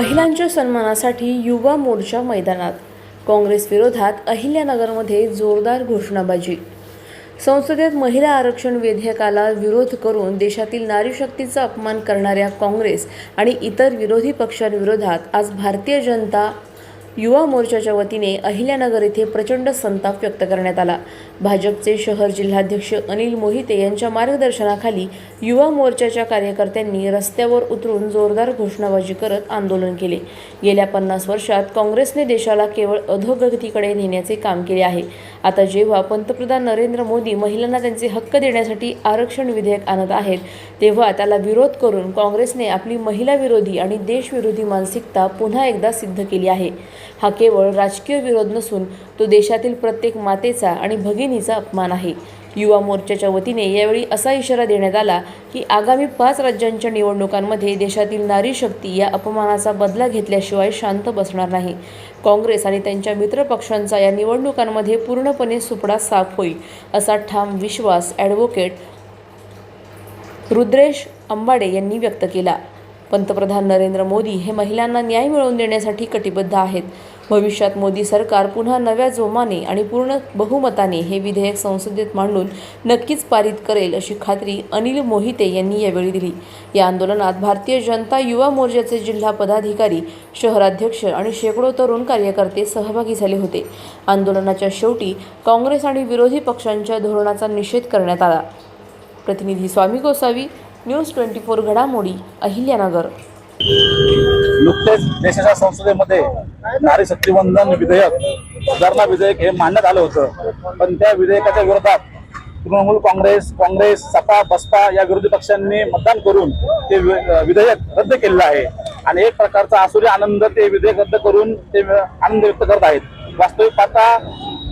महिलांच्या सन्मानासाठी युवा मोर्चा मैदानात. काँग्रेस विरोधात अहिल्यानगरमध्ये जोरदार घोषणाबाजी. संसदेत महिला आरक्षण विधेयकाला विरोध करून देशातील नारीशक्तीचा अपमान करणाऱ्या काँग्रेस आणि इतर विरोधी पक्षांविरोधात आज भारतीय जनता युवा मोर्चाच्या वतीने अहिल्यानगर येथे प्रचंड संताप व्यक्त करण्यात आला. भाजपचे शहर जिल्हाध्यक्ष अनिल मोहिते यांच्या मार्गदर्शनाखाली युवा मोर्चाच्या कार्यकर्त्यांनी रस्त्यावर उतरून जोरदार घोषणाबाजी करत आंदोलन केले. गेल्या 50 वर्षात काँग्रेसने देशाला केवळ अधोगतीकडे नेण्याचे काम केले आहे. आता जेव्हा पंतप्रधान नरेंद्र मोदी महिलांना त्यांचे हक्क देण्यासाठी आरक्षण विधेयक आणत आहेत, तेव्हा त्याला विरोध करून काँग्रेसने आपली महिला विरोधी आणि देशविरोधी मानसिकता पुन्हा एकदा सिद्ध केली आहे. हा केवळ राजकीय विरोध नसून तो देशातील प्रत्येक मातेचा आणि भगिनीचा अपमान आहे. युवा मोर्चाच्या वतीने यावेळी असा इशारा देण्यात आला की आगामी 5 राज्यांच्या निवडणुकांमध्ये देशातील नारी शक्ती या अपमानाचा बदला घेतल्याशिवाय शांत बसणार नाही. काँग्रेस आणि त्यांच्या मित्रपक्षांचा या निवडणुकांमध्ये पूर्णपणे सुपडा साफ होईल, असा ठाम विश्वास ॲडव्होकेट रुद्रेश अंबाडे यांनी व्यक्त केला. पंतप्रधान नरेंद्र मोदी हे महिलांना न्याय मिळवून देण्यासाठी कटिबद्ध आहेत. भविष्यात मोदी सरकार पुन्हा नव्या जोमाने आणि पूर्ण बहुमताने हे विधेयक संसदेत मांडून नक्कीच पारित करेल, अशी खात्री अनिल मोहिते यांनी यावेळी दिली. या आंदोलनात भारतीय जनता युवा मोर्चाचे जिल्हा पदाधिकारी, शहराध्यक्ष आणि शेकडो तरुण कार्यकर्ते सहभागी झाले होते. आंदोलनाच्या शेवटी काँग्रेस आणि विरोधी पक्षांच्या धोरणाचा निषेध करण्यात आला. प्रतिनिधी स्वामी गोसावी, न्यूज 24 घडामोडी, अहिल्यानगर. नुकतेच देशाच्या संसदेमध्ये नारी शक्तीवंदन विधेयक, सुधारणा विधेयक हे मांडण्यात आलं होतं. पण त्या विधेयकाच्या विरोधात तृणमूल काँग्रेस, सपा, बसपा या विरोधी पक्षांनी मतदान करून ते विधेयक रद्द केलेलं आहे. आणि एक प्रकारचा आसुरी आनंद ते विधेयक रद्द करून ते आनंद व्यक्त करत आहेत. वास्तविक पाहता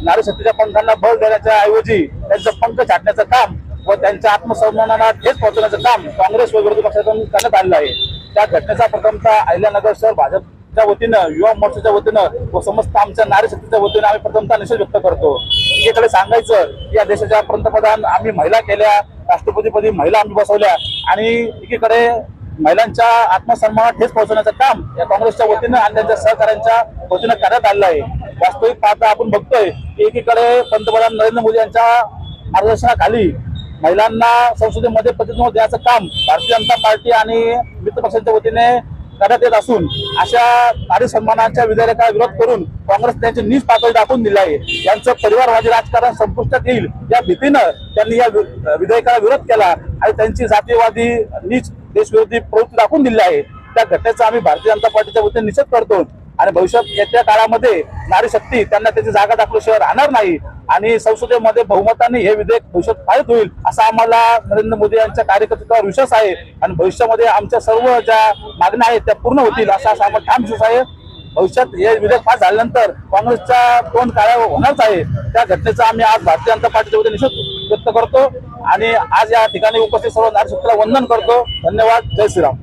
नारी शक्तीच्या पंखांना बळ देण्याच्या ऐवजी त्यांचं पंख छाटण्याचं काम व त्यांच्या आत्मसन्मानाला ठेच पोहोचवण्याचं काम काँग्रेस व विरोधी पक्षातून करण्यात आलेलं आहे. त्या घटनेचा प्रथमतः अहिल्यानगर शहर भाजपच्या वतीनं, युवा मोर्चाच्या वतीनं व समस्त आमच्या नारी शक्तीच्या वतीनं आम्ही प्रथमतः निषेध व्यक्त करतो. एकीकडे सांगायचं या देशाच्या पंतप्रधान आम्ही महिला केल्या, राष्ट्रपतीपदी महिला आम्ही बसवल्या आणि एकीकडे महिलांच्या आत्मसन्मानाला ठेच पोहोचवण्याचं काम या काँग्रेसच्या वतीनं आणि त्यांच्या सहकाऱ्यांच्या वतीनं करण्यात आलेलं आहे. वास्तविक पाहता आपण बघतोय की एकीकडे पंतप्रधान नरेंद्र मोदी यांच्या मार्गदर्शनाखाली महिलांना संसदेमध्ये प्रतिनिधित्व द्यायचं काम भारतीय जनता पार्टी आणि मित्रपक्षांच्या वतीने करण्यात येत असून अशा नारी सन्मानाच्या विधेयकाला विरोध करून काँग्रेस त्यांची नीच पातळी दाखवून दिली आहे. यांचं परिवारवादी राजकारण संपुष्टात येईल या भीतीनं त्यांनी या विधेयकाला विरोध केला आणि त्यांची जातीयवादी नीच देशविरोधी प्रवृत्ती दाखवून दिली आहे. त्या घटनेचा आम्ही भारतीय जनता पार्टीच्या वतीने निषेध करतो आणि भविष्यात येत्या काळामध्ये नारी शक्ती त्यांना त्याची जागा दाखवल्याशिवाय राहणार नाही आणि संसदेमध्ये बहुमताने हे विधेयक भविष्यात पारित होईल असा आम्हाला नरेंद्र मोदी यांच्या कार्यकर्त्यांवर विश्वास आहे. आणि भविष्यामध्ये आमच्या सर्व ज्या मागण्या आहेत त्या पूर्ण होतील असा आम्हाला ठाम विश्वास आहे. भविष्यात हे विधेयक पास झाल्यानंतर काँग्रेसचा तोंड काळा होणारच आहे. त्या घटनेचा आम्ही आज भारतीय जनता पार्टीच्या वतीने निषेध व्यक्त करतो आणि आज या ठिकाणी उपस्थित सर्व नारी शक्तीला वंदन करतो. धन्यवाद. जय श्रीराम.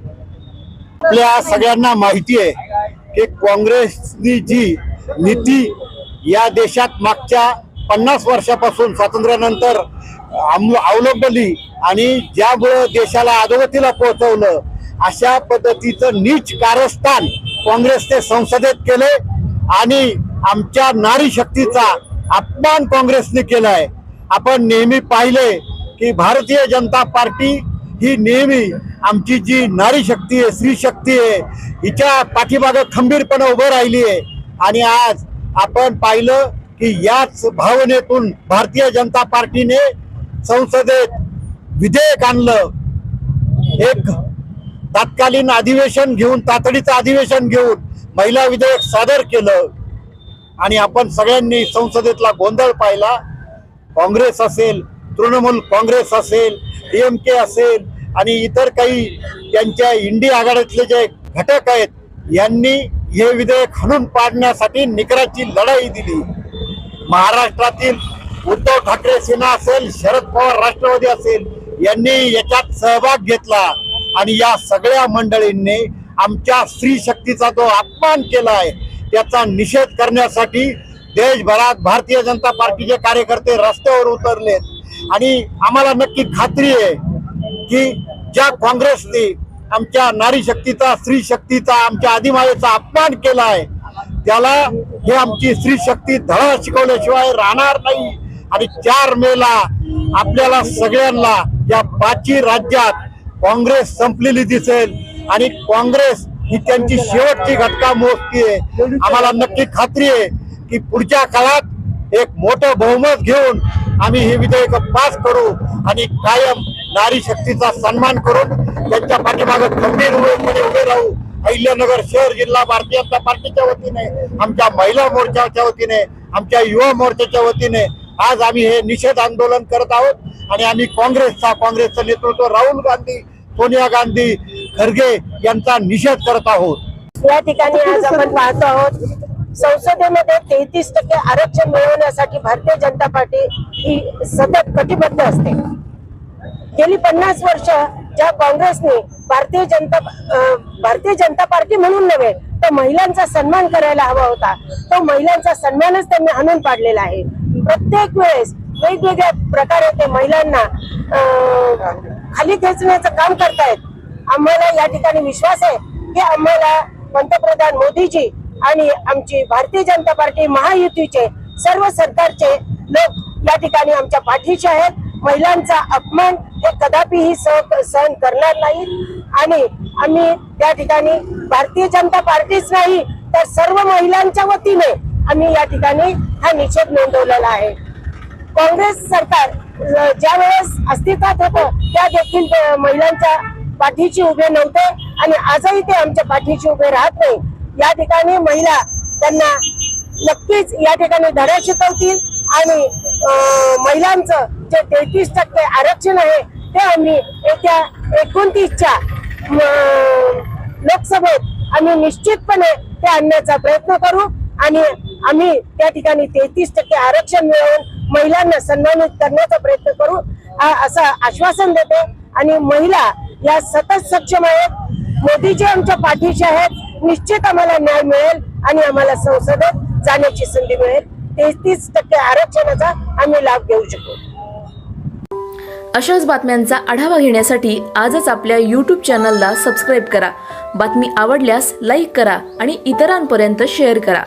आपल्या सगळ्यांना माहिती आहे की काँग्रेसनी जी नीती या देशात मागच्या 50 वर्षापासून स्वातंत्र्यानंतर अवलंबली आणि ज्यामुळे देशाला अधोगतीला पोहोचवलं, अशा पद्धतीचं नीच कारस्थान काँग्रेसने संसदेत केले आणि आमच्या नारी शक्तीचा अपमान काँग्रेसने केलाय. आपण नेहमी पाहिले की भारतीय जनता पार्टी ही नेहमी आमची जी नारी शक्ती आहे, स्त्री शक्ती आहे, हिच्या पाठीमागे खंबीरपणे उभं राहिली आहे. आणि आज आपण पाहिलं की याच भावनेतून भारतीय जनता पार्टीने संसदेत विधेयक आणलं. एक तात्कालीन अधिवेशन घेऊन, तातडीचं अधिवेशन घेऊन महिला विधेयक सादर केलं आणि आपण सगळ्यांनी संसदेतला गोंधळ पाहिला. काँग्रेस असेल, तृणमूल काँग्रेस असेल, DMK असेल आणि इतर काही त्यांच्या इंडिया आघाडीतले जे घटक आहेत, यांनी हे विधेयक हाणून पाडण्यासाठी निकराची लढाई दिली. महाराष्ट्रातील उद्धव ठाकरे सेना असेल, शरद पवार राष्ट्रवादी असेल, यांनी याच्यात सहभाग घेतला आणि या सगळ्या मंडळींनी आमच्या स्त्री शक्तीचा जो अपमान केला आहे त्याचा निषेध करण्यासाठी देशभरात भारतीय जनता पार्टीचे कार्यकर्ते रस्त्यावर उतरलेत. आणि आम्हाला नक्की खात्री आहे की ज्या काँग्रेसने आमच्या नारी शक्तीचा, स्त्री शक्तीचा, आमच्या आदिमातेचा अपमान केला आहे, त्याला हे आमची स्त्री शक्ती धडा शिकवल्याशिवाय राहणार नाही. आणि 4 मेला आपल्याला सगळ्यांना या 5 राज्यात काँग्रेस संपलेली दिसेल आणि काँग्रेस ही त्यांची शेवटची घटका मोजती आहे. आम्हाला नक्की खात्री आहे की पुढच्या काळात एक मोठं बहुमत घेऊन आम्ही हे विधेयक पास करू आणि कायम नारी शक्तीचा सन्मान करून त्यांच्या पाठीमागे खंबीरपणे उभे राहू. अहिल्यानगर शहर जिल्हा भारतीय जनता पार्टीच्या वतीने, आमच्या महिला मोर्चाच्या वतीने, आमच्या युवा मोर्चाच्या वतीने आज आम्ही हे निषेध आंदोलन करत आहोत. आणि आम्ही काँग्रेसचं नेतृत्व राहुल गांधी, सोनिया गांधी, खरगे यांचा निषेध करत आहोत. या ठिकाणी आज आपण पाहतो आहोत संसदेमध्ये 33% आरक्षण मिळवण्यासाठी भारतीय जनता पार्टी ही सतत कटिबद्ध असते. गेली 50 वर्ष ज्या काँग्रेसने भारतीय जनता पार्टी म्हणून नव्हे तर महिलांचा सन्मान करायला हवा होता, तो महिलांचा सन्मानच त्यांनी हाणून पाडलेला आहे. प्रत्येक वेळेस वेगवेगळ्या प्रकारे ते महिलांना खाली खेचण्याचं काम करतायत. आम्हाला या ठिकाणी विश्वास आहे की आम्हाला पंतप्रधान मोदीजी आणि आमची भारतीय जनता पार्टी महायुतीचे सर्व सरकारचे लोक या ठिकाणी आमच्या पाठीशी आहेत. महिलांचा अपमान हे कदापिही सहन करणार नाही आणि आम्ही त्या ठिकाणी भारतीय जनता पार्टीच नाही तर सर्व महिलांच्या वतीने आम्ही या ठिकाणी हा निषेध नोंदवलेला आहे. काँग्रेस सरकार ज्या वेळेस अस्तित्वात होतं त्या देखील महिलांच्या पाठीशी उभे नव्हते आणि आजही ते आमच्या पाठीशी उभे राहत नाही. या ठिकाणी महिला त्यांना नक्कीच या ठिकाणी धडा शिकवतील आणि महिलांचं जे 33% आरक्षण आहे ते आम्ही येत्या 29च्या लोकसभेत आम्ही निश्चितपणे ते आणण्याचा प्रयत्न करू आणि आम्ही त्या ठिकाणी 33% आरक्षण मिळवून महिलांना सन्मानित करण्याचा प्रयत्न करू असं आश्वासन देते. आणि महिला या सतत सक्षम आहेत. मोदीजी आमच्या पाठीशी आहेत. निश्चित आम्हाला न्याय मिळेल आणि आम्हाला संसदेत जाण्याची संधी मिळेल. 33% आरक्षणाचा आम्ही लाभ घेऊ शकू. अशाच बातम्यांचा आढावा घेण्यासाठी आजच आपल्या YouTube चॅनलला सबस्क्राईब करा. बातमी आवडल्यास लाईक करा आणि इतरांपर्यंत शेअर करा.